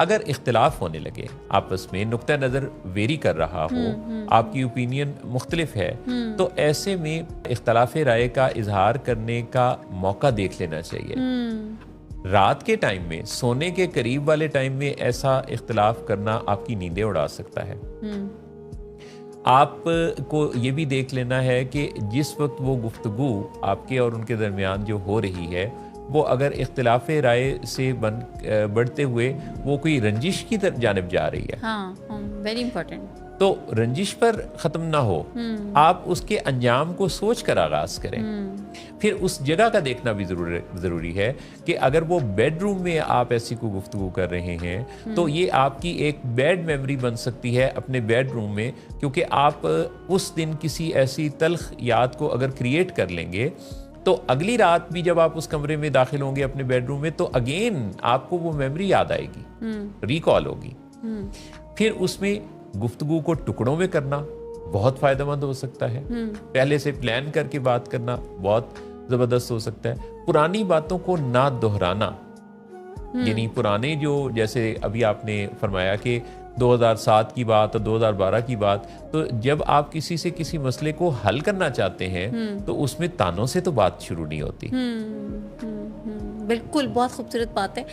अगर इख्तिलाफ होने लगे आपस में, नुक्ता नज़र वेरी कर रहा हो, आपकी ओपिनियन मुख्तलिफ है, तो ऐसे में इख्तलाफ राय का इजहार करने का मौका देख लेना चाहिए। रात के टाइम में, सोने के करीब वाले टाइम में ऐसा इख्तलाफ करना आपकी नींदें उड़ा सकता है। आपको ये भी देख लेना है कि जिस वक्त वो गुफ्तगू आपके और उनके दरमियान जो हो रही है, वो अगर इख्तिलाफ राय से बढ़ते हुए वो कोई रंजिश की तरफ जानिब जा रही है, हाँ, वेरी इंपॉर्टेंट, तो रंजिश पर ख़त्म ना हो, आप उसके अंजाम को सोच कर आगाज़ करें। फिर उस जगह का देखना भी ज़रूरी है कि अगर वो बेडरूम में आप ऐसी कोई गुफ्तगू कर रहे हैं, तो ये आपकी एक बैड मेमोरी बन सकती है अपने बेडरूम में, क्योंकि आप उस दिन किसी ऐसी तल्ख याद को अगर क्रिएट कर लेंगे, तो अगली रात भी जब आप उस कमरे में दाखिल होंगे अपने बेडरूम में, तो अगेन आपको वो मेमोरी याद आएगी, रिकॉल होगी। फिर उसमें गुफ्तगू को टुकड़ों में करना बहुत फायदेमंद हो सकता है। पहले से प्लान करके बात करना बहुत जबरदस्त हो सकता है। पुरानी बातों को ना दोहराना, यानी पुराने जो, जैसे अभी आपने फरमाया कि 2007 की बात और 2012 की बात, तो जब आप किसी से किसी मसले को हल करना चाहते हैं तो उसमें तानों से तो बात शुरू नहीं होती। बिल्कुल, बहुत खूबसूरत बात है।